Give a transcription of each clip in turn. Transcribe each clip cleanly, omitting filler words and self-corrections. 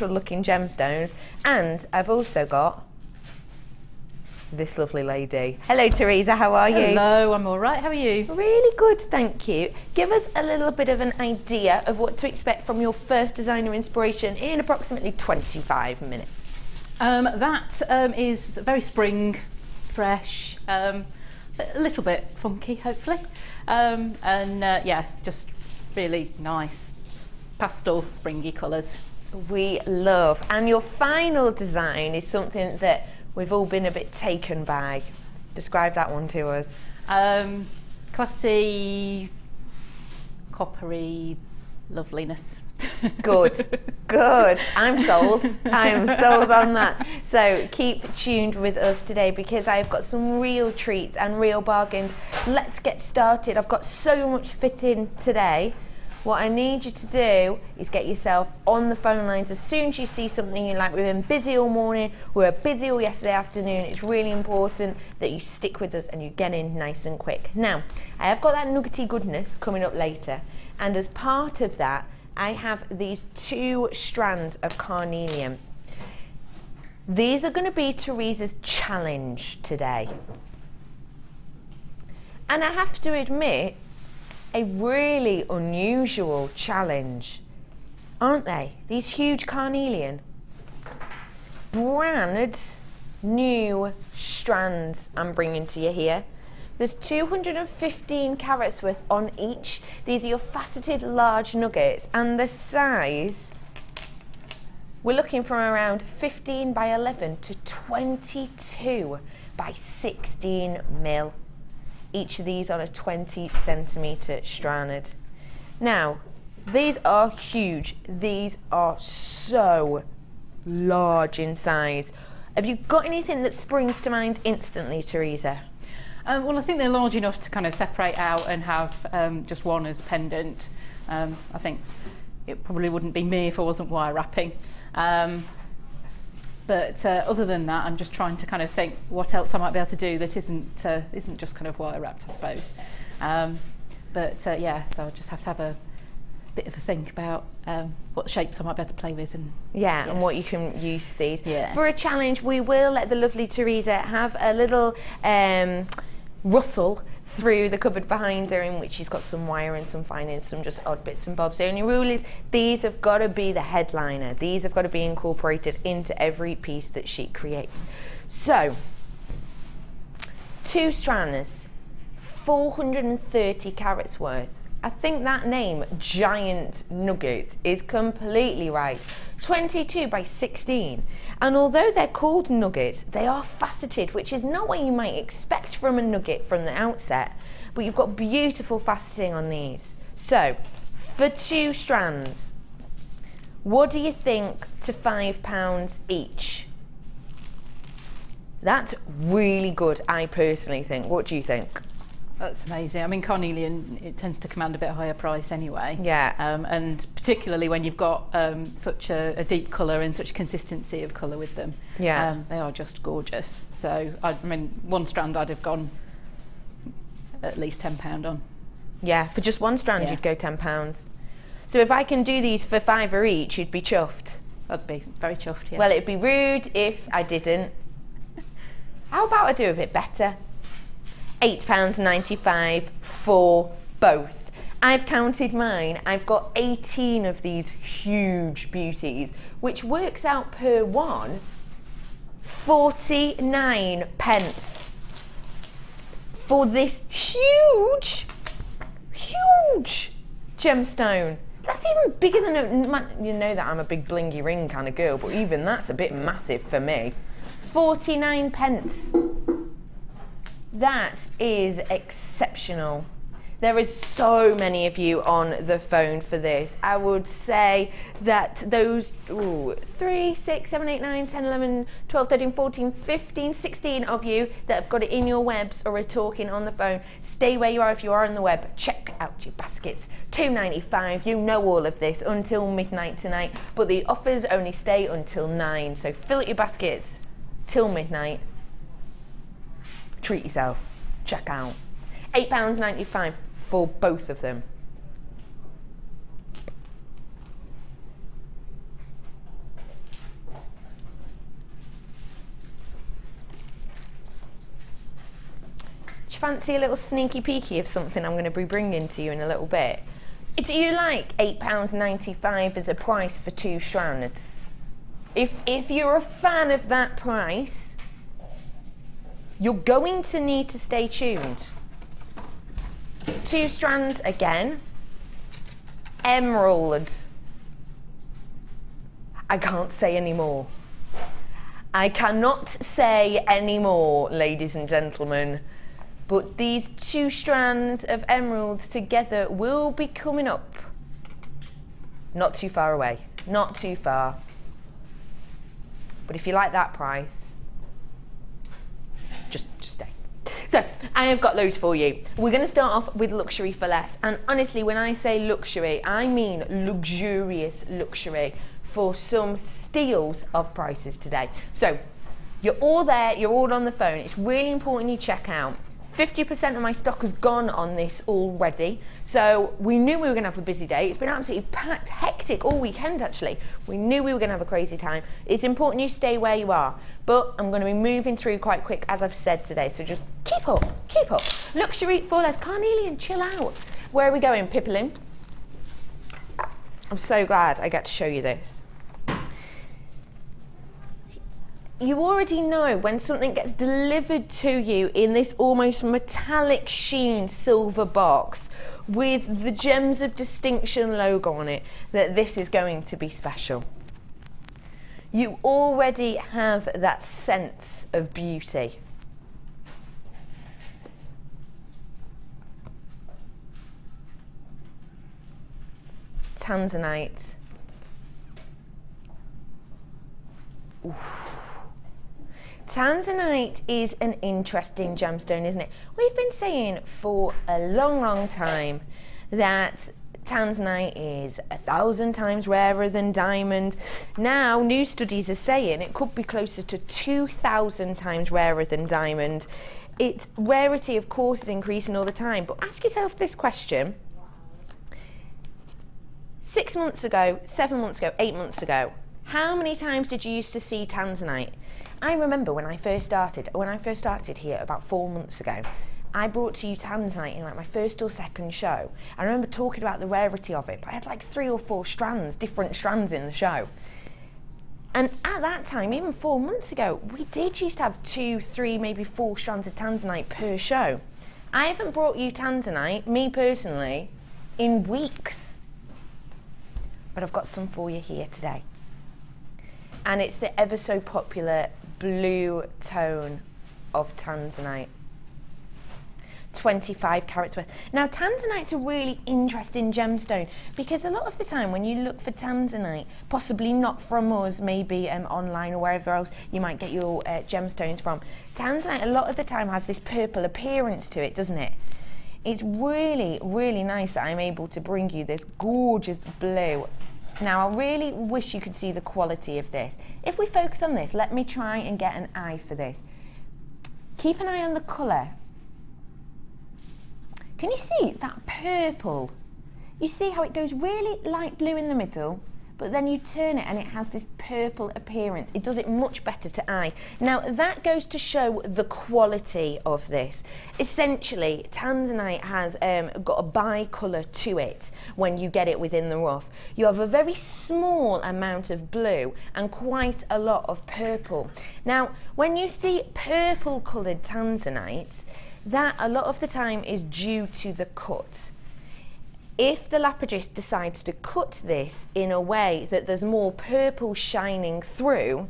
natural looking gemstones. And I've also got this lovely lady. Hello Teresa, how are you? Hello, I'm all right, how are you? Really good, thank you. Give us a little bit of an idea of what to expect from your first designer inspiration in approximately 25 minutes. That is very spring, fresh, a little bit funky hopefully, yeah, just really nice pastel springy colours. We love, and your final design is something that we've all been a bit taken by. Describe that one to us. Classy, coppery loveliness. Good, good. I'm sold. I'm sold on that. So keep tuned with us today because I've got some real treats and real bargains. Let's get started. I've got so much fitting today. What I need you to do is get yourself on the phone lines as soon as you see something you like. We've been busy all morning, we were busy all yesterday afternoon. It's really important that you stick with us and you get in nice and quick. Now, I have got that nuggety goodness coming up later, and as part of that, I have these 2 strands of carnelian. These are going to be Teresa's challenge today. And I have to admit, a really unusual challenge, aren't they? These huge carnelian. Brand new strands I'm bringing to you here. There's 215 carats worth on each. These are your faceted large nuggets, and the size, we're looking from around 15 by 11 to 22 by 16 mil. Each of these on a 20 centimetre strand. Now, these are huge. These are so large in size. Have you got anything that springs to mind instantly, Teresa? Well, I think they're large enough to kind of separate out and have just one as a pendant. I think it probably wouldn't be me if I wasn't wire wrapping. But other than that, I'm just trying to kind of think what else I might be able to do that isn't just kind of wire wrapped, I suppose. Yeah, so I'll just have to have a bit of a think about what shapes I might be able to play with. And yeah, and what you can use these. Yeah. For a challenge, we will let the lovely Teresa have a little rustle through the cupboard behind her, in which she's got some wire and some findings, some just odd bits and bobs. The only rule is these have got to be the headliner. These have got to be incorporated into every piece that she creates. So, 2 strands, 430 carats worth. I think that name, Giant Nugget, is completely right. 22 by 16. And although they're called nuggets, they are faceted, which is not what you might expect from a nugget from the outset. But you've got beautiful faceting on these. So, for 2 strands, what do you think to £5 each? That's really good, I personally think. What do you think? That's amazing. I mean, carnelian, it tends to command a bit higher price anyway. Yeah. And particularly when you've got such a deep colour and such consistency of colour with them. Yeah. They are just gorgeous. So, I mean, 1 strand I'd have gone at least £10 on. Yeah, for just 1 strand Yeah. you'd go £10. So if I can do these for £5 each, you'd be chuffed. I'd be very chuffed, yeah. Well, it'd be rude if I didn't. How about I do a bit better? £8.95 for both. I've counted mine. I've got 18 of these huge beauties, which works out per one 49 pence for this huge gemstone. That's even bigger than a, you know that I'm a big blingy ring kind of girl, but even that's a bit massive for me. 49 pence. That is exceptional. There is so many of you on the phone for this. I would say that those 3, 6, 7, 8, 9, 10, 11, 12, 13, 14, 15, 16 of you that have got it in your webs or are talking on the phone, stay where you are if you are on the web. Check out your baskets. £2.95. You know all of this until midnight tonight, but the offers only stay until 9. So fill up your baskets till midnight. Treat yourself. Check out. £8.95 for both of them. fancy a little sneaky peeky of something I'm going to be bringing to you in a little bit? Do you like £8.95 as a price for 2 strands? If you're a fan of that price, you're going to need to stay tuned. 2 strands again, emerald. I can't say any more. I cannot say any more, ladies and gentlemen. But these 2 strands of emeralds together will be coming up. Not too far away, not too far. But if you like that price, just stay. So, I have got loads for you. We're going to start off with luxury for less. And honestly, when I say luxury, I mean luxurious luxury for some steals of prices today. So, you're all there, you're all on the phone. It's really important you check out. 50% of my stock has gone on this already. So we knew we were going to have a busy day. It's been absolutely packed, hectic all weekend actually. We knew we were going to have a crazy time. It's important you stay where you are. But I'm going to be moving through quite quick as I've said today. So just keep up, keep up. Luxury for less. Carnelian, chill out. Where are we going, Pippin? I'm so glad I get to show you this. You already know when something gets delivered to you in this almost metallic sheen silver box with the Gems of Distinction logo on it, that this is going to be special. You already have that sense of beauty. Tanzanite. Oof. Tanzanite is an interesting gemstone, isn't it? We've been saying for a long, long time that Tanzanite is 1,000 times rarer than diamond. Now, new studies are saying it could be closer to 2,000 times rarer than diamond. Its rarity, of course, is increasing all the time. But ask yourself this question. 6 months ago, 7 months ago, 8 months ago, how many times did you used to see Tanzanite? I remember when I first started here about 4 months ago, I brought to you Tanzanite in like my first or second show. I remember talking about the rarity of it, but I had like 3 or 4 strands, different strands in the show. And at that time, even 4 months ago, we did used to have 2, 3, maybe 4 strands of Tanzanite per show. I haven't brought you Tanzanite, me personally, in weeks. But I've got some for you here today. And it's the ever so popular blue tone of Tanzanite. 25 carats worth. Now, Tanzanite's a really interesting gemstone because a lot of the time when you look for Tanzanite, possibly not from us, maybe online or wherever else you might get your gemstones from, Tanzanite a lot of the time has this purple appearance to it, doesn't it? It's really, really nice that I'm able to bring you this gorgeous blue. Now, I really wish you could see the quality of this. If we focus on this, let me try and get an eye for this. Keep an eye on the colour. Can you see that purple? You see how it goes really light blue in the middle, but then you turn it and it has this purple appearance. It does it much better to eye. Now, that goes to show the quality of this. Essentially, Tanzanite has got a bi-colour to it when you get it within the rough. You have a very small amount of blue and quite a lot of purple. Now, when you see purple-coloured Tanzanite, that a lot of the time is due to the cut. If the lapidus decides to cut this in a way that there's more purple shining through,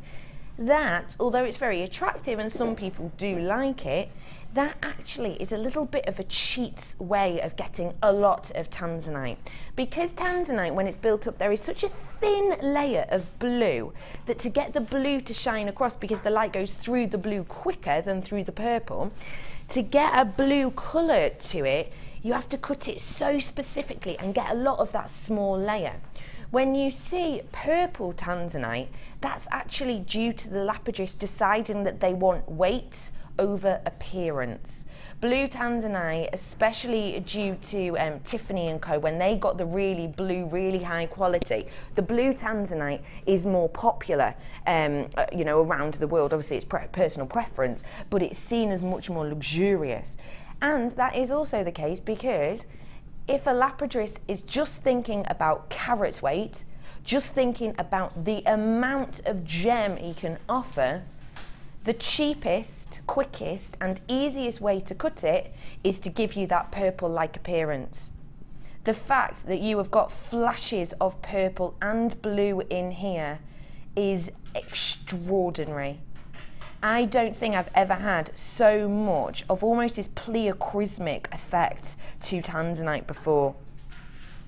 that, although it's very attractive and some people do like it, that actually is a little bit of a cheat's way of getting a lot of Tanzanite. Because Tanzanite, when it's built up, there is such a thin layer of blue that to get the blue to shine across, because the light goes through the blue quicker than through the purple, to get a blue colour to it, you have to cut it so specifically and get a lot of that small layer. When you see purple Tanzanite, that's actually due to the lapidus deciding that they want weight over appearance. Blue Tanzanite, especially due to Tiffany & Co, when they got the really blue, really high quality, the blue Tanzanite is more popular, you know, around the world. Obviously, it's personal preference, but it's seen as much more luxurious. And that is also the case because if a lapidarist is just thinking about carat weight, just thinking about the amount of gem he can offer, the cheapest, quickest and easiest way to cut it is to give you that purple-like appearance. The fact that you have got flashes of purple and blue in here is extraordinary. I don't think I've ever had so much of almost this pleochrismic effect to Tanzanite before.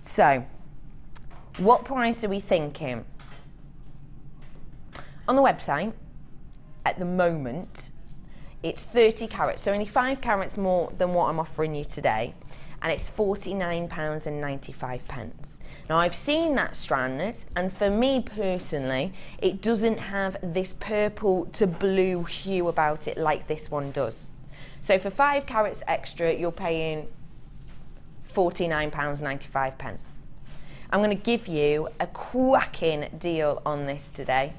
So, what price are we thinking? On the website, at the moment, it's 30 carats, so only 5 carats more than what I'm offering you today, and it's £49.95. Now, I've seen that strand, and for me personally, it doesn't have this purple to blue hue about it like this one does. So for 5 carats extra, you're paying £49.95. I'm going to give you a cracking deal on this today.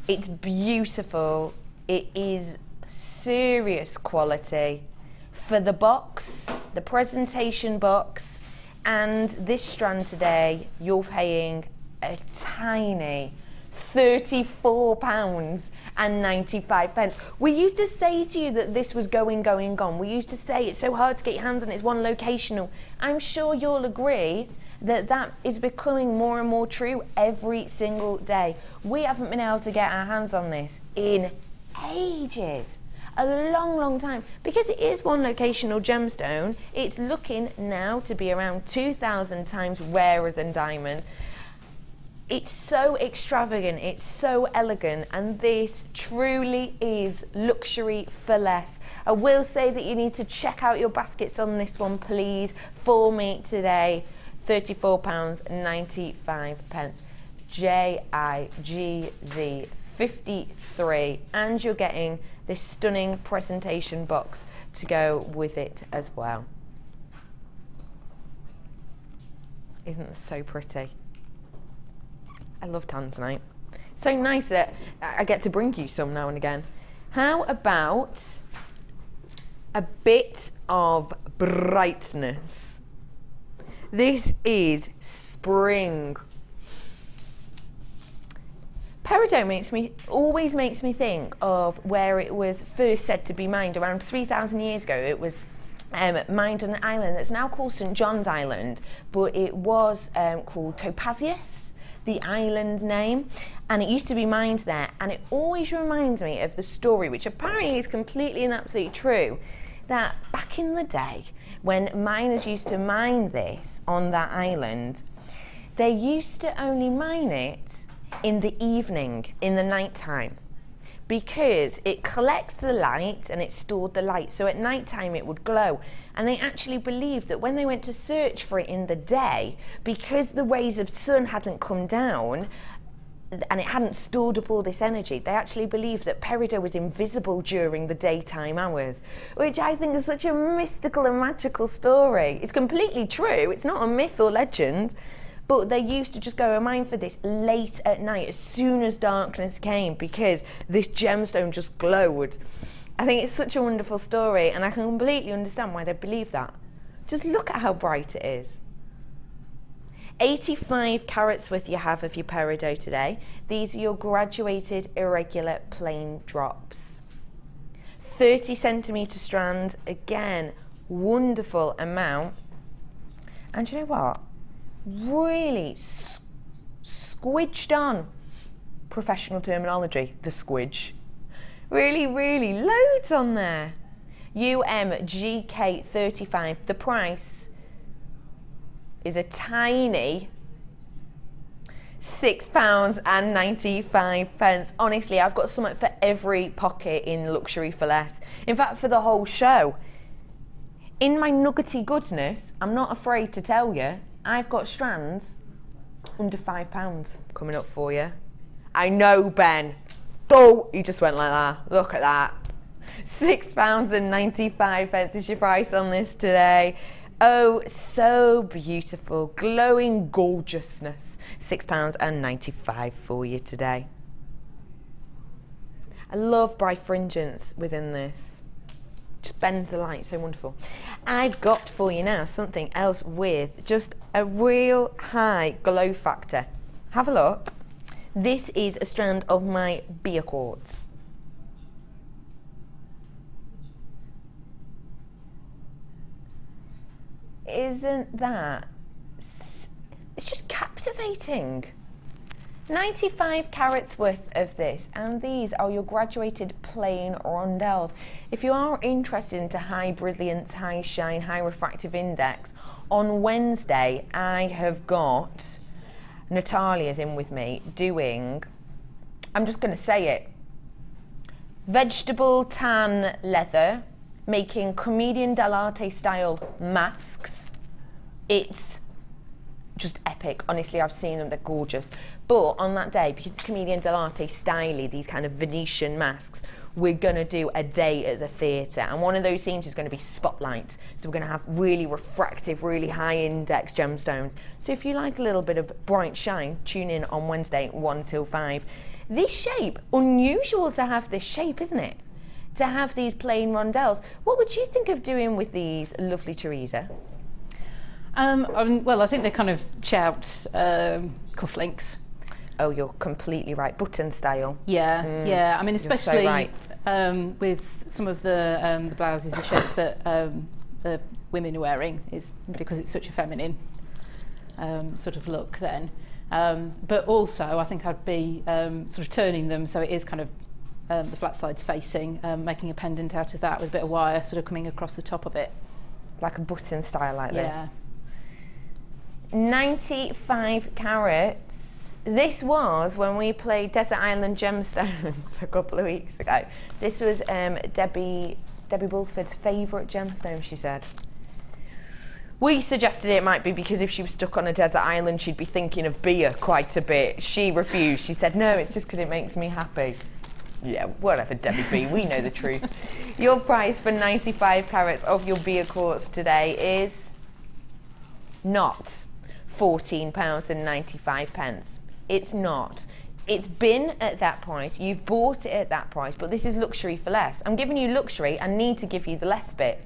It's beautiful. It is serious quality. For the box, the presentation box, and this strand today, you're paying a tiny £34.95. We used to say to you that this was going gone. We used to say it's so hard to get your hands on it, it's one locational. I'm sure you'll agree that that is becoming more and more true every single day. We haven't been able to get our hands on this in ages. A long time, because it is one locational gemstone. It's looking now to be around 2,000 times rarer than diamond. It's so extravagant, it's so elegant, and this truly is luxury for less. I will say that you need to check out your baskets on this one, please, for me today. £34.95. JIGZ 53, and you're getting this stunning presentation box to go with it as well. Isn't this so pretty? I love Tanzanite. So nice that I get to bring you some now and again. How about a bit of brightness? This is spring. Peridot always makes me think of where it was first said to be mined around 3,000 years ago. It was mined on an island that's now called St. John's Island, but it was called Topazius, the island name, and it used to be mined there. And it always reminds me of the story, which apparently is completely and absolutely true, that back in the day when miners used to mine this on that island, they used to only mine it in the evening, in the night time, because it collects the light and it stored the light, so at night time it would glow. And they actually believed that when they went to search for it in the day, because the rays of sun hadn't come down and it hadn't stored up all this energy, they actually believed that Peridot was invisible during the daytime hours, which I think is such a mystical and magical story. It's completely true, it's not a myth or legend. But they used to just go and mine for this late at night as soon as darkness came, because this gemstone just glowed. I think it's such a wonderful story, and I can completely understand why they believe that. Just look at how bright it is. 85 carats worth you have of your Peridot today. These are your graduated irregular plain drops. 30 centimetre strands, again, wonderful amount. And you know what? Really squidged on, professional terminology, the squidge. Really loads on there. UMGK35. The price is a tiny £6.95. Honestly, I've got something for every pocket in Luxury for Less. In fact, for the whole show. In my nuggety goodness, I'm not afraid to tell you, I've got strands under £5 coming up for you. I know, Ben. Oh, you just went like that. Look at that. £6.95 is your price on this today. Oh, so beautiful. Glowing gorgeousness. £6.95 for you today. I love bifringence within this. Just bend the light so wonderful. I've got for you now something else with just a real high glow factor. Have a look. This is a strand of my beer quartz. Isn't that, it's just captivating. 95 carats worth of this, and these are your graduated plain rondelles. If you are interested into high brilliance, high shine, high refractive index, on Wednesday I have got Natalia's in with me doing, I'm just going to say it, vegetable tan leather, making comedian dell'arte style masks. It's just epic. Honestly, I've seen them, they're gorgeous. But on that day, because it's comedian dell'arte styly, these kind of Venetian masks, we're going to do a day at the theatre, and one of those themes is going to be spotlight. So we're going to have really refractive, really high index gemstones. So if you like a little bit of bright shine, tune in on Wednesday 1 till 5. This shape, unusual to have this shape, isn't it? To have these plain rondelles. What would you think of doing with these, lovely Teresa? Well, I think they kind of shout cufflinks. Oh, you're completely right. Button style. Yeah, yeah. I mean, especially so right. With some of the blouses, the shirts that the women are wearing, is because it's such a feminine sort of look then. But also, I think I'd be sort of turning them so it is kind of the flat sides facing, making a pendant out of that with a bit of wire sort of coming across the top of it. Like a button style like this. 95 carats. This was when we played Desert Island Gemstones a couple of weeks ago. This was Debbie Bulford's favourite gemstone, she said. We suggested it might be because if she was stuck on a desert island, she'd be thinking of beer quite a bit. She refused. She said, no, it's just because it makes me happy. Yeah, whatever, Debbie B, we know the truth. Your price for 95 carats of your beer quartz today is not £14.95. It's not. It's been at that price, you've bought it at that price, but this is luxury for less. I'm giving you luxury, I need to give you the less bit.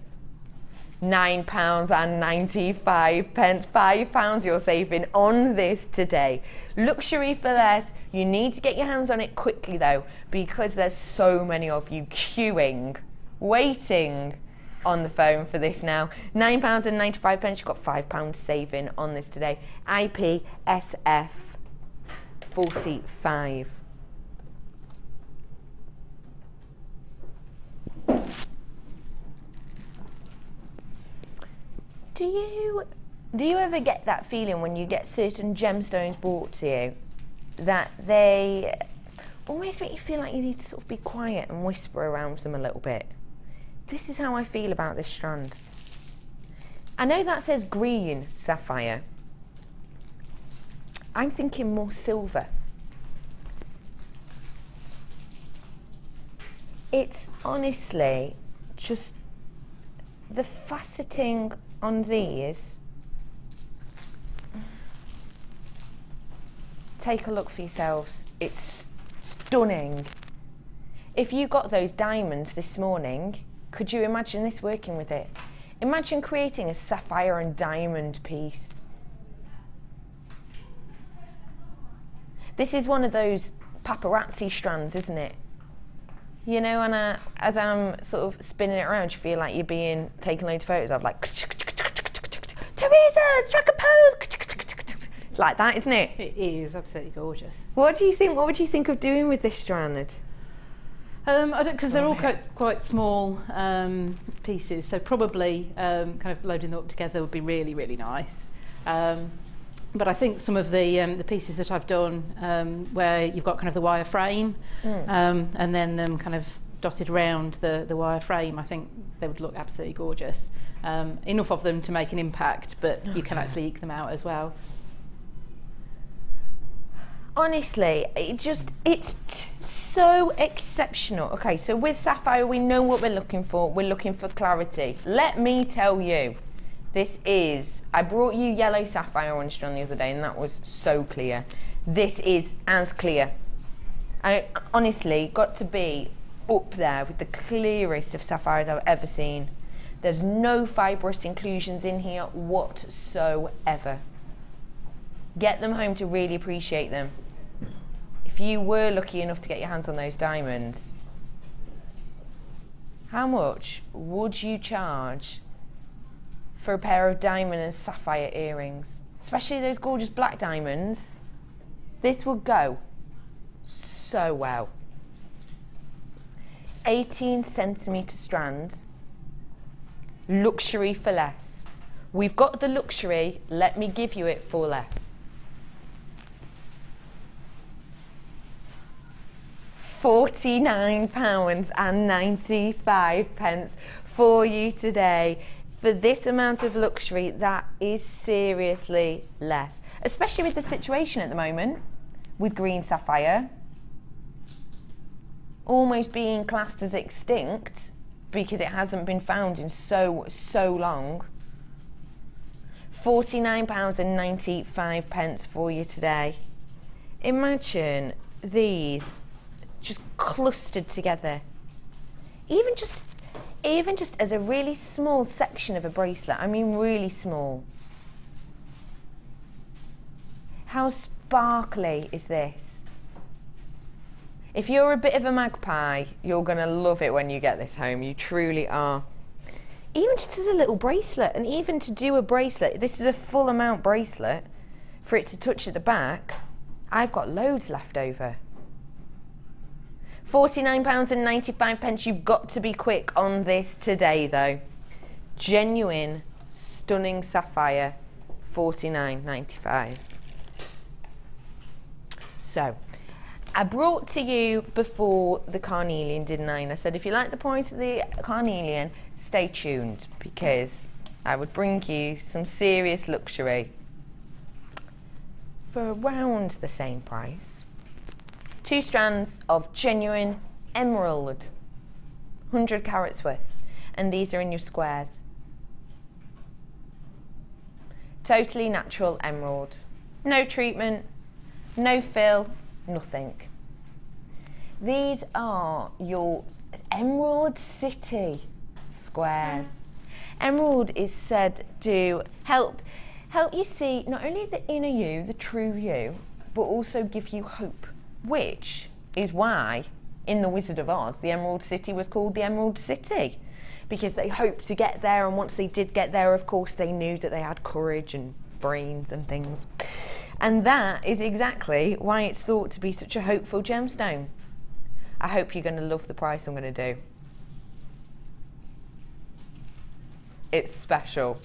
£9.95, £5 you're saving on this today. Luxury for less. You need to get your hands on it quickly though, because there's so many of you queuing, waiting on the phone for this now. £9.95, you've got £5 saving on this today. IPSF 45. Do you ever get that feeling when you get certain gemstones brought to you that they almost make you feel like you need to sort of be quiet and whisper around them a little bit? This is how I feel about this strand. I know that says green sapphire. I'm thinking more silver. It's honestly just the faceting on these. Take a look for yourselves. It's stunning. If you got those diamonds this morning, could you imagine this working with it? Imagine creating a sapphire and diamond piece. This is one of those paparazzi strands, isn't it? You know, and as I'm sort of spinning it around, you feel like you're being taken loads of photos of, like, Teresa, strike a pose. It's like that, isn't it? It is absolutely gorgeous. What do you think? What would you think of doing with this strand? I don't, because they're all quite small pieces, so probably kind of loading them up together would be really, really nice. But I think some of the pieces that I've done, where you've got kind of the wire frame, and then them kind of dotted around the wire frame, I think they would look absolutely gorgeous. Enough of them to make an impact, but you can actually eke them out as well. Honestly, it's so exceptional. Okay, so with sapphire, we know what we're looking for. We're looking for clarity. Let me tell you, this is, I brought you yellow sapphire on strand the other day, and that was so clear. This is as clear. I honestly got to be up there with the clearest of sapphires I've ever seen. There's no fibrous inclusions in here whatsoever. Get them home to really appreciate them. If you were lucky enough to get your hands on those diamonds, how much would you charge for a pair of diamond and sapphire earrings? Especially those gorgeous black diamonds. This would go so well. 18cm strands, luxury for less. We've got the luxury, let me give you it for less. £49.95 for you today. For this amount of luxury, that is seriously less. Especially with the situation at the moment, with green sapphire almost being classed as extinct because it hasn't been found in so long. £49.95 for you today. Imagine these just clustered together. Even just as a really small section of a bracelet. I mean really small. How sparkly is this? If you're a bit of a magpie, you're going to love it when you get this home. You truly are. Even just as a little bracelet, and even to do a bracelet, this is a full amount bracelet, for it to touch at the back, I've got loads left over. £49.95. You've got to be quick on this today though. Genuine, stunning sapphire, £49.95. So, I brought to you before the Carnelian, didn't I? And I said, if you like the price of the Carnelian, stay tuned, because I would bring you some serious luxury for around the same price. 2 strands of genuine emerald, 100 carats worth, and these are in your squares. Totally natural emerald, no treatment, no fill, nothing. These are your Emerald City squares. Emerald is said to help you see not only the inner you, the true you, but also give you hope, which is why in The Wizard of Oz the Emerald City was called the Emerald City, because they hoped to get there, and once they did get there, of course, they knew that they had courage and brains and things. And that is exactly why it's thought to be such a hopeful gemstone. I hope you're going to love the price I'm going to do. It's special.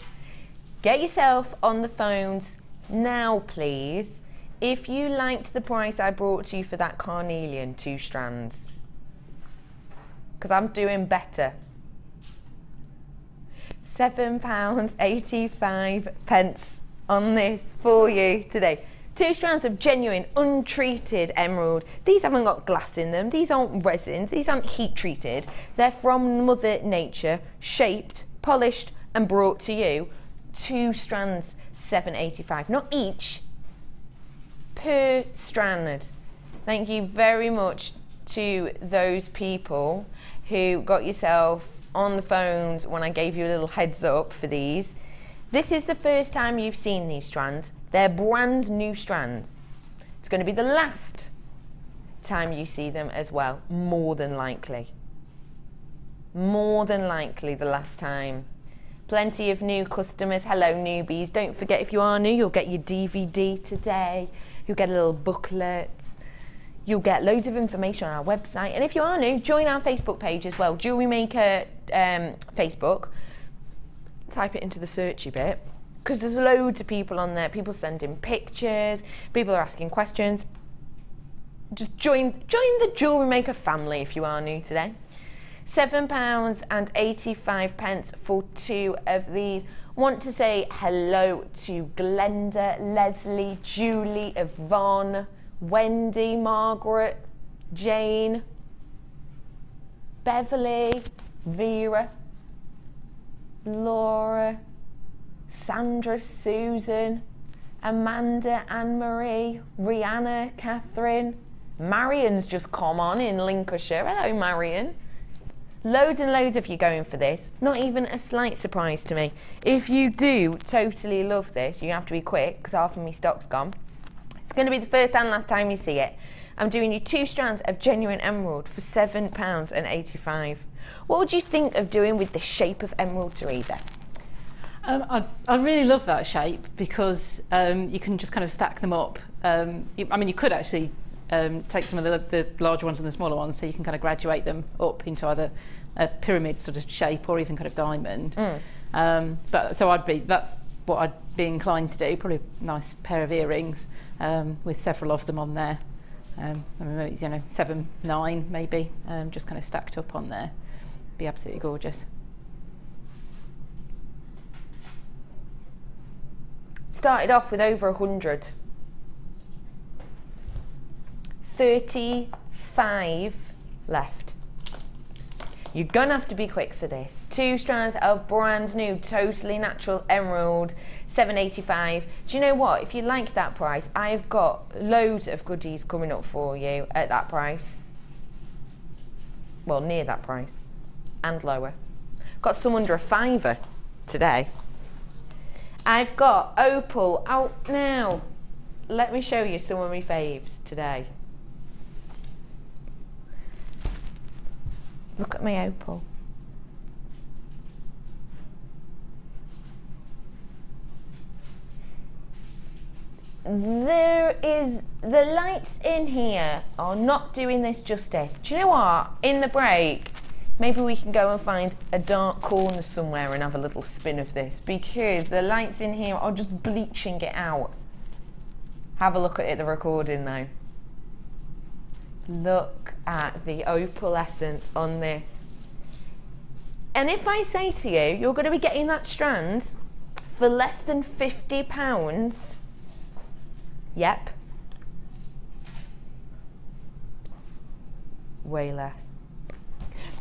Get yourself on the phones now, please, if you liked the price I brought to you for that Carnelian 2 strands. Because I'm doing better. £7.85 on this for you today. 2 strands of genuine untreated emerald. These haven't got glass in them, these aren't resins, these aren't heat treated. They're from Mother Nature, shaped, polished and brought to you. 2 strands, £7.85, not each, per strand. Thank you very much to those people who got yourself on the phones when I gave you a little heads up for these. This is the first time you've seen these strands. They're brand new strands. It's going to be the last time you see them as well, more than likely. More than likely the last time. Plenty of new customers. Hello newbies. Don't forget, if you are new, you'll get your DVD today. You'll get a little booklet. You'll get loads of information on our website. And if you are new, join our Facebook page as well. Jewellery Maker Facebook. Type it into the searchy bit, because there's loads of people on there. People sending pictures, people are asking questions. Just join the Jewellery Maker family if you are new today. £7.85 for 2 of these. Want to say hello to Glenda, Leslie, Julie, Yvonne, Wendy, Margaret, Jane, Beverly, Vera, Laura, Sandra, Susan, Amanda, Anne-Marie, Rihanna, Catherine, Marion's just come on in Lincolnshire. Hello, Marion. Loads and loads of you going for this. Not even a slight surprise to me. If you do totally love this, you have to be quick because half of my stock's gone. It's going to be the first and last time you see it. I'm doing you 2 strands of genuine emerald for £7.85. What would you think of doing with the shape of emerald, Teresa? I really love that shape because you can just kind of stack them up. I mean, you could actually take some of the larger ones and the smaller ones, so you can kind of graduate them up into either a pyramid sort of shape or even kind of diamond. But so that's what I'd be inclined to do. Probably a nice pair of earrings with several of them on there. I mean, maybe, you know, 7, 9 maybe, just kind of stacked up on there. Be absolutely gorgeous. Started off with over 100. 35 left. You're gonna have to be quick for this. 2 strands of brand new, totally natural emerald, £7.85. Do you know what? If you like that price, I've got loads of goodies coming up for you at that price. Well, near that price and lower. Got some under a £5 today. I've got opal out now. Let me show you some of my faves today. Look at my opal. The lights in here are not doing this justice. Do you know what? In the break, maybe we can go and find a dark corner somewhere and have a little spin of this, because the lights in here are just bleaching it out. Have a look at the recording though. Look at the opalescence on this. And if I say to you, you're going to be getting that strand for less than £50, yep. Way less.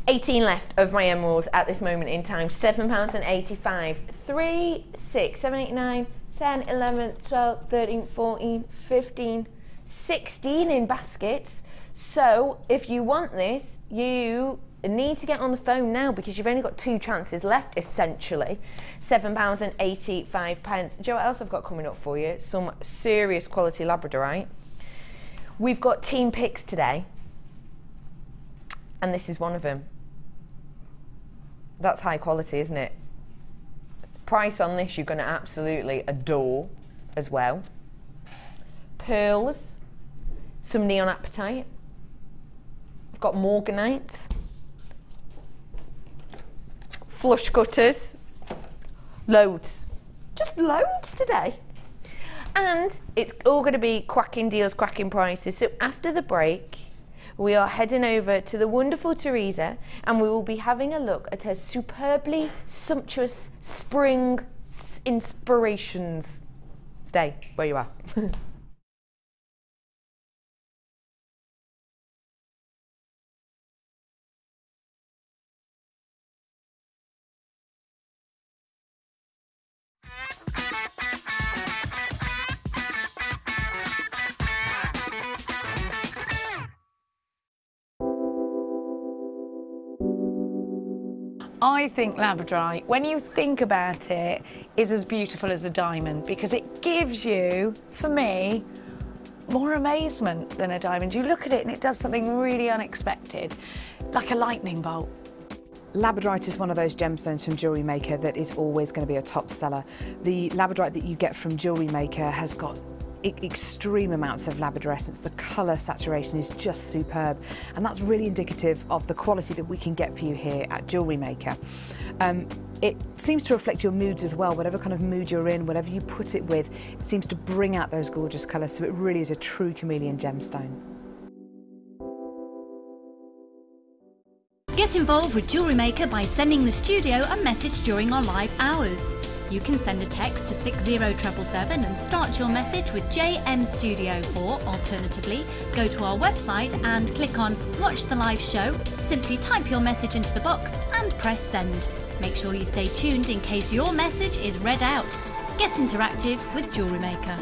18 left of my emeralds at this moment in time. £7.85. 3, 6, 7, 8, 9, 10, 11, 12, 13, 14, 15, 16 in baskets. So if you want this, you need to get on the phone now because you've only got 2 chances left, essentially. £7.85. Do you know what else I've got coming up for you? Some serious quality labradorite. We've got team picks today, and this is one of them. That's high quality, isn't it? Price on this you're going to absolutely adore as well. Pearls, some neon apatite. I've got morganite, flush cutters, loads, just loads today. And it's all going to be cracking deals, cracking prices. So after the break, we are heading over to the wonderful Teresa and we will be having a look at her superbly sumptuous spring inspirations. Stay where you are. I think labradorite, when you think about it, is as beautiful as a diamond because it gives you, for me, more amazement than a diamond. You look at it and it does something really unexpected, like a lightning bolt. Labradorite is one of those gemstones from Jewellery Maker that is always going to be a top seller. The labradorite that you get from Jewellery Maker has got extreme amounts of labradorescence. The colour saturation is just superb, and that's really indicative of the quality that we can get for you here at Jewellery Maker. It seems to reflect your moods as well. Whatever kind of mood you're in, whatever you put it with, it seems to bring out those gorgeous colours, so it really is a true chameleon gemstone. Get involved with Jewellery Maker by sending the studio a message during our live hours. You can send a text to 60777 and start your message with JM Studio, or alternatively, go to our website and click on Watch the Live Show, simply type your message into the box and press send. Make sure you stay tuned in case your message is read out. Get interactive with Jewellery Maker.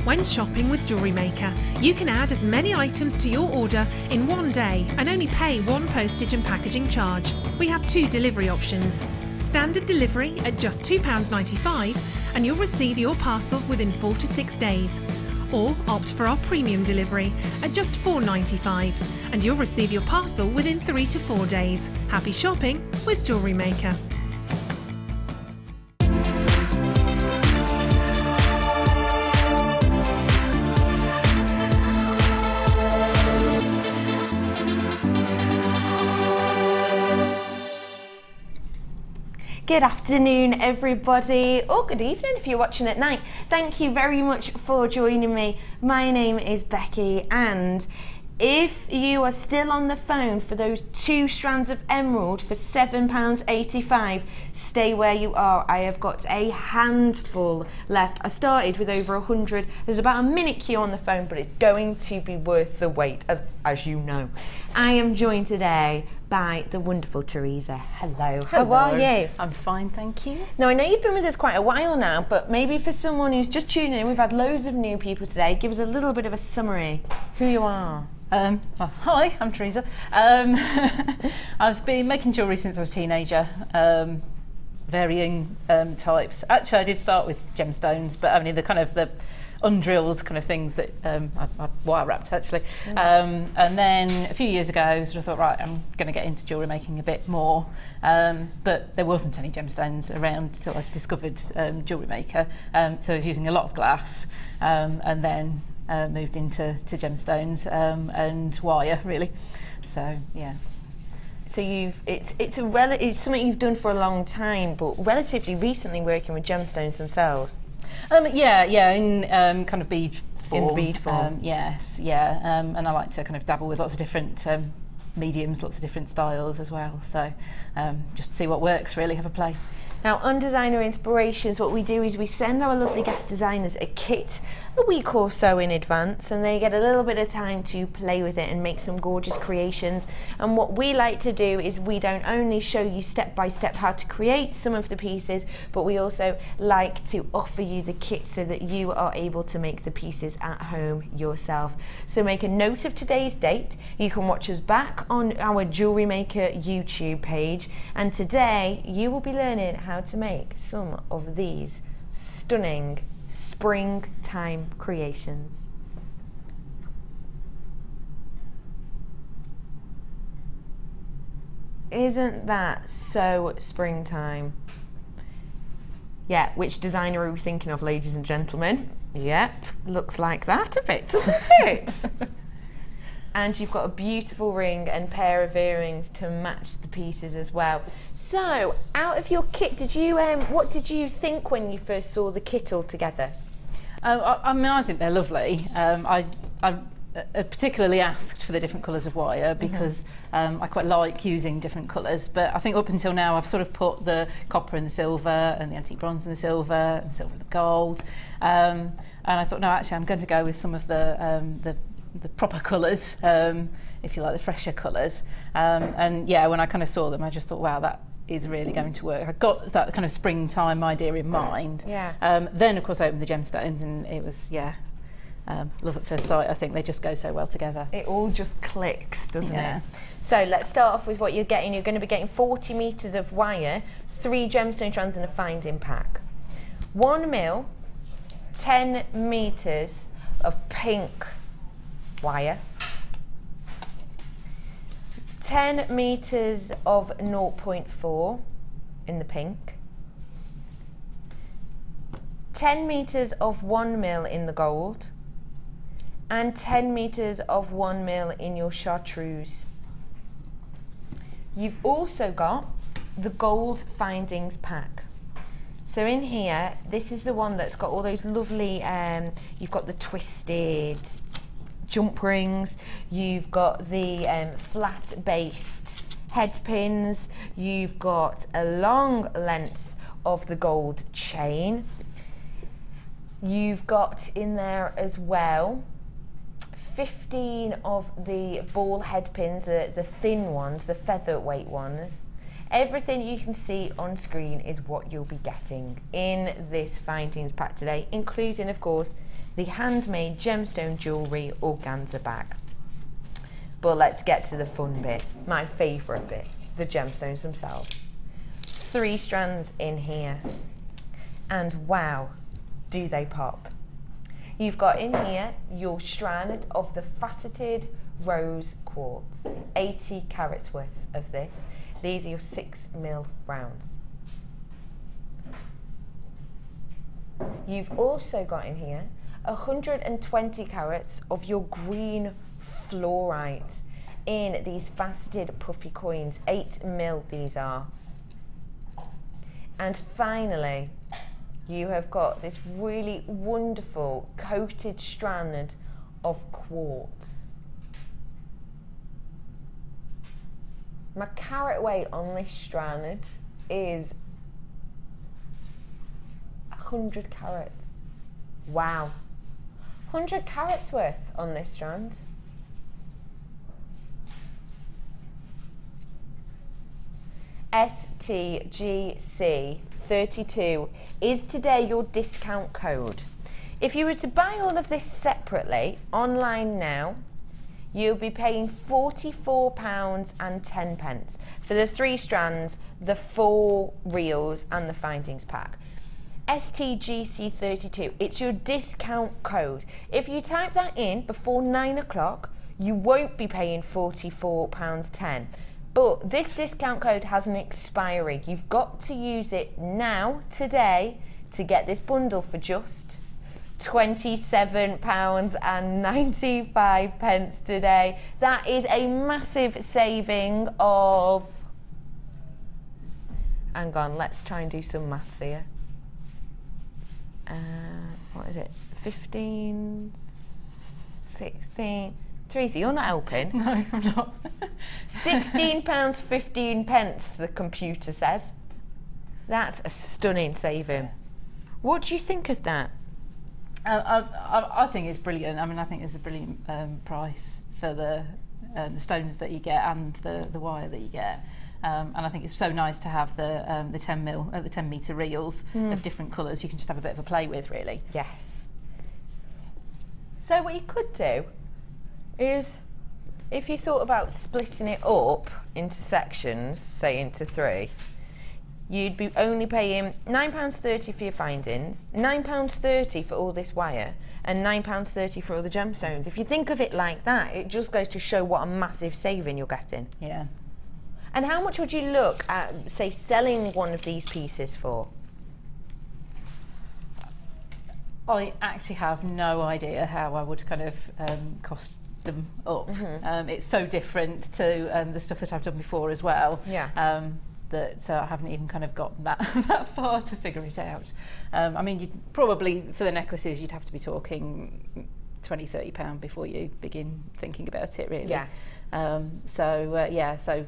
When shopping with Jewellery Maker, you can add as many items to your order in one day and only pay one postage and packaging charge. We have 2 delivery options. Standard delivery at just £2.95 and you'll receive your parcel within 4 to 6 days. Or opt for our premium delivery at just £4.95 and you'll receive your parcel within 3 to 4 days. Happy shopping with Jewellery Maker. Good afternoon, everybody, or good evening if you're watching at night. Thank you very much for joining me. My name is Becky, and if you are still on the phone for those 2 strands of emerald for £7.85, stay where you are. I have got a handful left. I started with over 100. There's about a minute queue on the phone, but it's going to be worth the wait, as you know. I am joined today by the wonderful Teresa. Hello. How are you? I'm fine, thank you. Now, I know you've been with us quite a while now, but maybe for someone who's just tuning in, we've had loads of new people today. Give us a little bit of a summary. Who you are. Well, hi, I'm Teresa. I've been making jewellery since I was a teenager, varying types. Actually, I did start with gemstones, but only the kind of the undrilled kind of things that I wire wrapped actually. And then a few years ago, sort of thought, right, I'm going to get into jewellery making a bit more. But there wasn't any gemstones around until I discovered Jewellery Maker. So I was using a lot of glass, and then moved into gemstones and wire really. So yeah. So it's something you've done for a long time, but relatively recently working with gemstones themselves. In kind of bead form. In bead form. Yes, yeah. And I like to kind of dabble with lots of different mediums, lots of different styles as well. So just see what works, really, have a play. Now, on Designer Inspirations, what we do is we send our lovely guest designers a kit a week or so in advance, and they get a little bit of time to play with it and make some gorgeous creations. And what we like to do is we don't only show you step by step how to create some of the pieces, but we also like to offer you the kit so that you are able to make the pieces at home yourself. So make a note of today's date. You can watch us back on our Jewellery Maker YouTube page, and today you will be learning how to make some of these stunning springtime creations. Isn't that so springtime? Yeah, which designer are we thinking of, ladies and gentlemen? Yep, looks like that a bit, doesn't it? And you've got a beautiful ring and pair of earrings to match the pieces as well. So, out of your kit, what did you think when you first saw the kit all together? I mean, I think they're lovely. I particularly asked for the different colours of wire because I quite like using different colours, but I think up until now I've sort of put the copper and the silver and the antique bronze and the silver and the gold. And I thought, no, actually I'm going to go with some of the proper colours, if you like, the fresher colours. And yeah, when I kind of saw them, I just thought, wow, that is really going to work. I got that kind of springtime idea in mind. Yeah. Then, of course, I opened the gemstones, and it was, yeah, love at first sight. I think they just go so well together. It all just clicks, doesn't it? So let's start off with what you're getting. You're going to be getting 40 metres of wire, 3 gemstone strands and a finding pack. 1 mil, 10 metres of pink wire, 10 metres of 0.4 in the pink, 10 metres of 1 mil in the gold, and 10 metres of 1 mil in your chartreuse. You've also got the gold findings pack. So in here, this is the one that's got all those lovely, you've got the twisted jump rings, you've got the flat-based head pins, you've got a long length of the gold chain, you've got in there as well 15 of the ball head pins, the thin ones, the featherweight ones, Everything you can see on screen is what you'll be getting in this findings pack today, including, of course, the handmade gemstone jewellery organza bag. But let's get to the fun bit, my favourite bit, the gemstones themselves. 3 strands in here, and wow, do they pop. You've got in here your strand of the faceted rose quartz, 80 carats worth of this. These are your 6mm rounds. You've also got in here 120 carats of your green fluorite in these faceted puffy coins, 8mm these are. And finally, you have got this really wonderful coated strand of quartz. My carat weight on this strand is 100 carats. Wow. 100 carats worth on this strand. STGC32 is today your discount code. If you were to buy all of this separately online now, you'll be paying £44.10 for the 3 strands, the 4 reels and the findings pack. STGC32, it's your discount code. If you type that in before 9 o'clock, you won't be paying £44.10. But this discount code has an expiry. You've got to use it now, today, to get this bundle for just £27.95 today. That is a massive saving of, hang on, let's try and do some maths here. What is it? 15, 16. Teresa, you're not helping. No, I'm not. £16.15, the computer says. That's a stunning saving. What do you think of that? I think it's brilliant. I mean, I think it's a brilliant price for the stones that you get and the wire that you get. And I think it's so nice to have the 10 metre reels of different colours. You can just have a bit of a play with, really. Yes. So what you could do is, if you thought about splitting it up into sections, say into 3, you'd be only paying £9.30 for your findings, £9.30 for all this wire, and £9.30 for all the gemstones. If you think of it like that, it just goes to show what a massive saving you're getting. Yeah. And how much would you look at, say, selling one of these pieces for? I actually have no idea how I would kind of cost them up. It's so different to the stuff that I've done before as well. Yeah. That I haven't even kind of got that far to figure it out. I mean, you'd probably, for the necklaces, you'd have to be talking £20–30 before you begin thinking about it, really. Yeah. So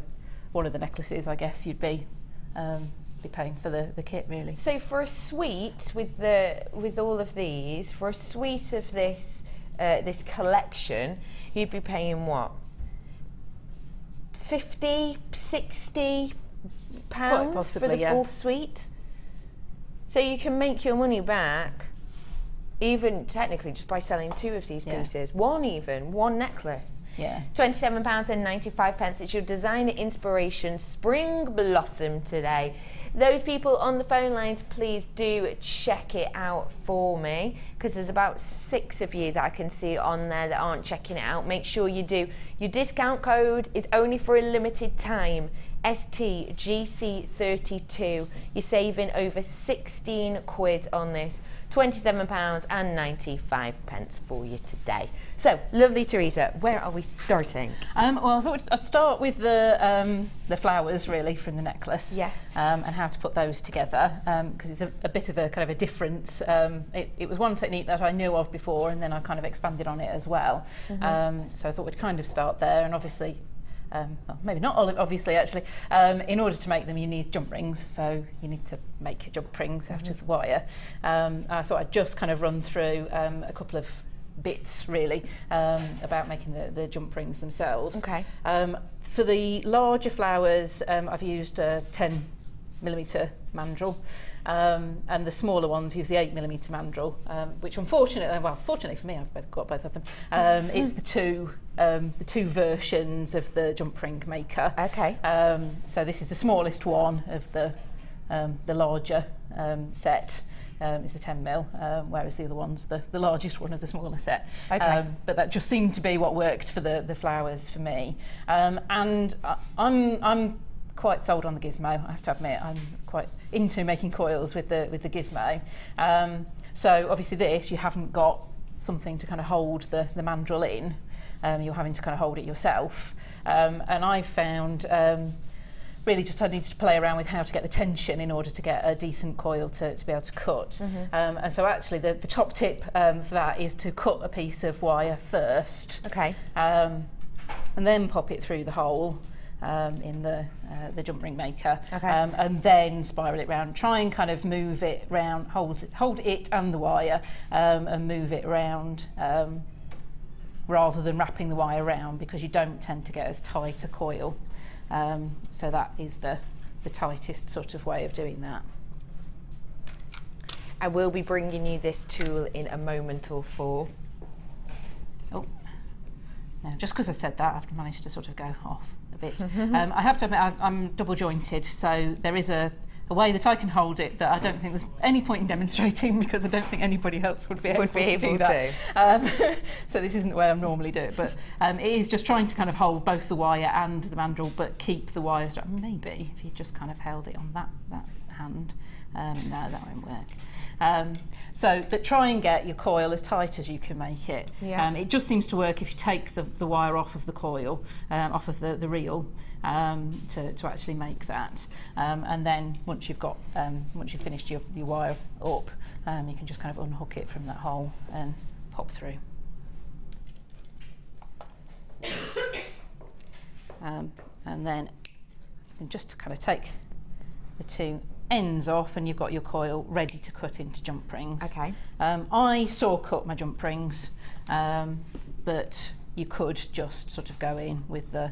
one of the necklaces, I guess, you'd be paying for the kit, really. So for a suite with all of these, for a suite of this this collection, you'd be paying what? 50, 60 pounds possibly, for the full suite. So you can make your money back, even technically just by selling 2 of these pieces, one necklace. Yeah. £27.95. It's your designer inspiration spring blossom today. Those people on the phone lines, please do check it out for me, because there's about 6 of you that I can see on there that aren't checking it out. Make sure you do. Your discount code is only for a limited time. STGC32. You're saving over 16 quid on this. £27.95 for you today. So, lovely Teresa, where are we starting? Well, I thought I'd start with the flowers, really, from the necklace. Yes. And how to put those together, because it's a bit of a kind of a difference. It was one technique that I knew of before, and then I kind of expanded on it as well. So I thought we'd kind of start there, and obviously, well, maybe not obviously actually, in order to make them you need jump rings, so you need to make your jump rings out of the wire. I thought I'd just kind of run through a couple of bits really about making the jump rings themselves. Okay. For the larger flowers, I've used a 10mm mandrel, and the smaller ones use the 8mm mandrel, which unfortunately, well, fortunately for me, I've got both of them. It's the two versions of the jump ring maker. Okay. So this is the smallest one of the larger set. Is the 10mm, whereas the other one's the largest one of the smaller set. Okay. But that just seemed to be what worked for the flowers for me. And I'm quite sold on the gizmo, I have to admit. I'm quite into making coils with the gizmo. So obviously this, you haven't got something to kind of hold the mandrel in. You're having to kind of hold it yourself. And I've found really just I needed to play around with how to get the tension in order to get a decent coil to be able to cut. And so actually the top tip for that is to cut a piece of wire first. Okay. And then pop it through the hole in the jump ring maker. Okay. And then spiral it round. Try and kind of move it round, hold it and the wire, and move it round rather than wrapping the wire round, because you don't tend to get as tight a coil. So that is the tightest sort of way of doing that. I will be bringing you this tool in a moment or four. Oh, no, just because I said that, I've managed to sort of go off a bit. I have to admit, I'm double jointed, so there is a way that I can hold it that I don't think there's any point in demonstrating, because I don't think anybody else would be able to do that. So this isn't the way I normally do it, but it is just trying to kind of hold both the wire and the mandrel, but keep the wire straight. Maybe if you just kind of held it on that hand. No, that won't work. But try and get your coil as tight as you can make it. Yeah. It just seems to work if you take the wire off of the coil, off of the reel, to actually make that. And then once you've finished your wire up, you can just kind of unhook it from that hole and pop through. And then you can just kind of take the two ends off, and you've got your coil ready to cut into jump rings. Okay. I saw cut my jump rings, but you could just sort of go in with the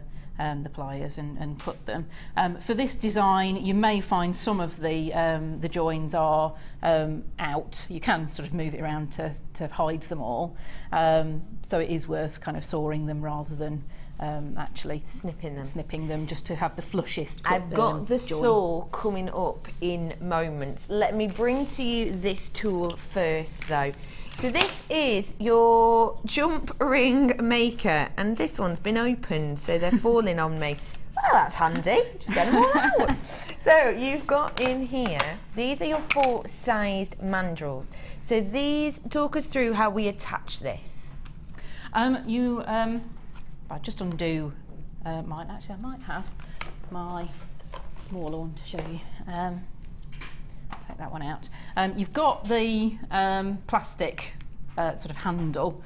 pliers and cut them. For this design, you may find some of the joins are out. You can sort of move it around to hide them all. So it is worth kind of sawing them rather than actually snipping them, just to have the flushest cut. I've got the join. saw coming up in moments. Let me bring to you this tool first though. So this is your jump ring maker, and this one's been opened, so they're falling on me. Well, that's handy. Just get them all out. So you've got in here, these are your 4-sized mandrels. So these, talk us through how we attach this. I'll just undo mine. Actually, I might have my smaller one to show you. Take that one out. You've got the plastic sort of handle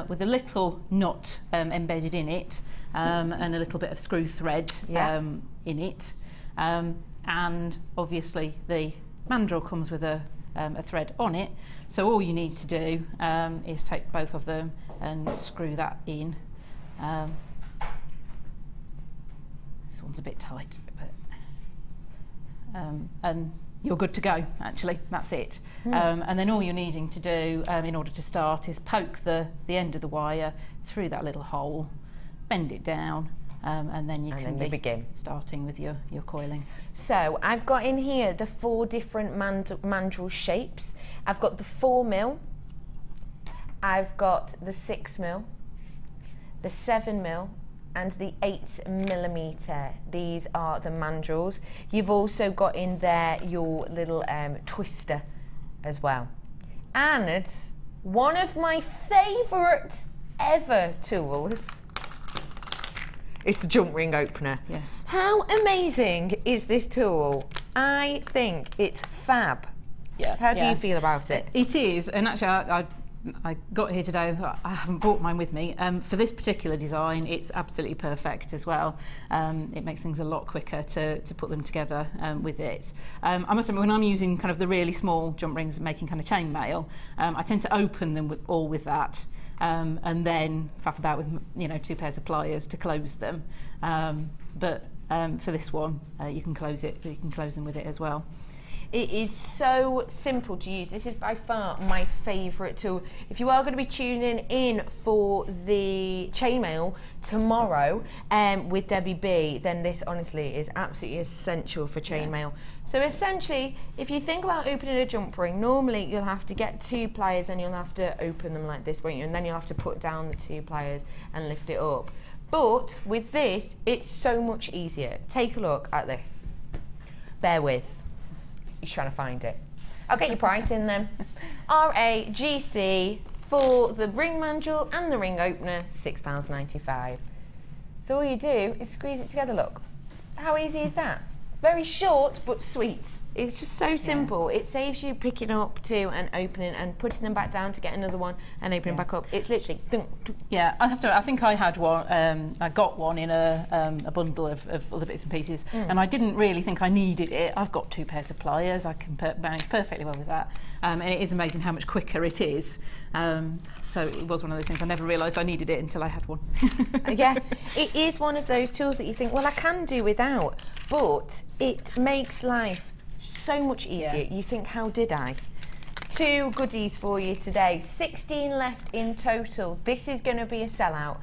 with a little nut embedded in it, and a little bit of screw thread in it, and obviously the mandrel comes with a thread on it. So all you need to do is take both of them and screw that in. This one's a bit tight, but and you're good to go, actually. That's it. And then all you're needing to do in order to start is poke the end of the wire through that little hole, bend it down, and then you can begin starting with your coiling. So I've got in here the 4 different mandrel shapes. I've got the 4mm, I've got the 6mm, the 7mm, and the 8mm. These are the mandrels. You've also got in there your little twister as well. And one of my favourite ever tools is the jump ring opener. Yes. How amazing is this tool? I think it's fab. Yeah. How do you feel about it? It is, and actually I got here today and thought I haven't brought mine with me. For this particular design, it's absolutely perfect as well. It makes things a lot quicker to put them together with it. I must admit, when I'm using kind of the really small jump rings and making kind of chain mail, I tend to open them all with that. and then faff about with, you know, 2 pairs of pliers to close them. But for this one, you can close them with it as well. It is so simple to use. This is by far my favourite tool. If you are going to be tuning in for the chainmail tomorrow with Debbie B, then this honestly is absolutely essential for chainmail. So essentially, if you think about opening a jump ring, normally you'll have to get 2 pliers and you'll have to open them like this, won't you? And then you'll have to put down the 2 pliers and lift it up. But with this, it's so much easier. Take a look at this. Bear with. He's trying to find it. I'll get your price in then. RAGC for the ring mandrel and the ring opener, £6.95. So all you do is squeeze it together, look. How easy is that? Very short but sweet. It's just so simple. It saves you picking up 2 and opening and putting them back down to get another one and opening back up. It's literally. Yeah, I think I had one. I got one in a bundle of other bits and pieces, and I didn't really think I needed it. I've got 2 pairs of pliers. I can manage perfectly well with that, and it is amazing how much quicker it is. So it was one of those things. I never realised I needed it until I had one. Yeah, it is one of those tools that you think, well, I can do without, but it makes life so much easier. You think, how did I? 2 goodies for you today. 16 left in total. This is going to be a sellout.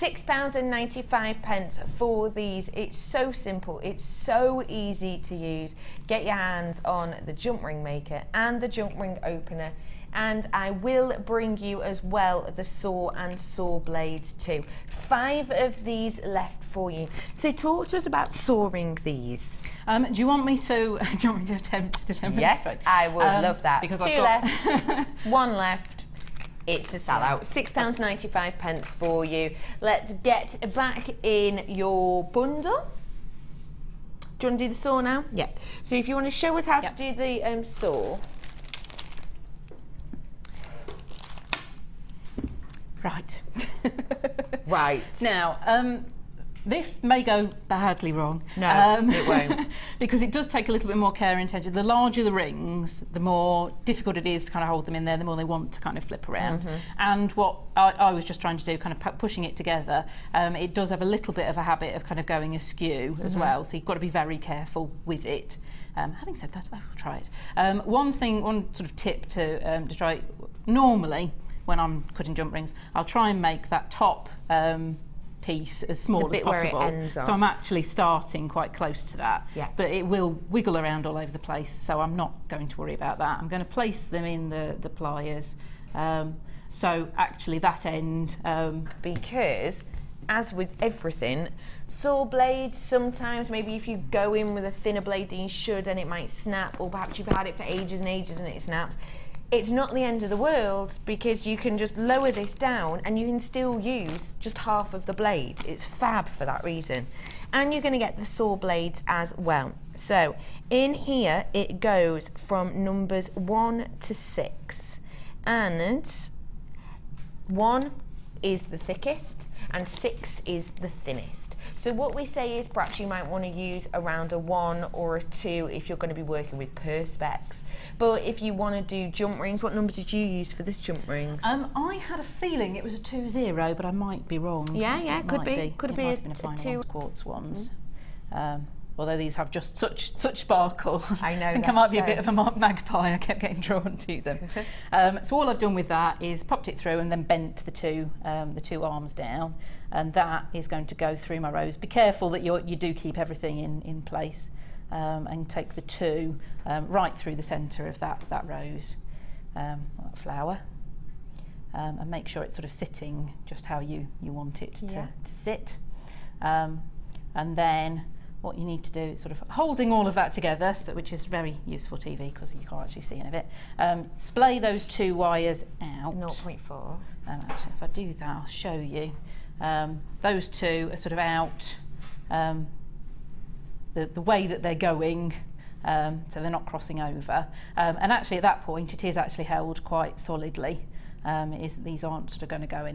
£6.95 for these. It's so simple. It's so easy to use. Get your hands on the jump ring maker and the jump ring opener. And I will bring you as well the saw and saw blades too. 5 of these left for you. So talk to us about sawing these. Do you want me to attempt to demonstrate? Yes, I would love that. Because 2 left, 1 left. It's a sellout. £6.95 for you. Let's get back in your bundle. Do you want to do the saw now? Yeah. So if you want to show us how to do the saw. Right. Right. Now, this may go badly wrong. No, it won't. Because it does take a little bit more care and attention. The larger the rings, the more difficult it is to kind of hold them in there, the more they want to kind of flip around. And what I was just trying to do, kind of pushing it together, it does have a little bit of a habit of kind of going askew as well, so you've got to be very careful with it. Having said that, I will try it. One sort of tip to try, normally, when I'm cutting jump rings, I'll try and make that top piece as small as possible. Where it ends off. So I'm actually starting quite close to that. Yeah. But it will wiggle around all over the place, so I'm not going to worry about that. I'm going to place them in the pliers. So actually that end... because, as with everything, saw blades, sometimes maybe if you go in with a thinner blade than you should and it might snap, or perhaps you've had it for ages and ages and it snaps. It's not the end of the world, because you can just lower this down and you can still use just half of the blade. It's fab for that reason. And you're going to get the saw blades as well. So in here it goes from numbers 1 to 6, and 1 is the thickest and 6 is the thinnest. So what we say is perhaps you might want to use around a 1 or a 2 if you're going to be working with perspex. But if you want to do jump rings, what number did you use for this jump rings? I had a feeling it was a 2-0, but I might be wrong. Yeah, could be. Could be a 2 quartz ones. Although these have just such sparkle. I know. I think I might be a bit of a magpie. I kept getting drawn to them. So all I've done with that is popped it through and then bent the two arms down, and that is going to go through my rows. Be careful that you do keep everything in place, and take the 2 right through the centre of that rose, that flower, and make sure it's sort of sitting just how you want it to sit, and then what you need to do is sort of holding all of that together, which is very useful TV because you can't actually see any of it. Splay those 2 wires out. 0.4. Actually, if I do that, I'll show you. Those 2 are sort of out the way that they're going, so they're not crossing over. And actually, at that point, it is actually held quite solidly. These aren't sort of going to go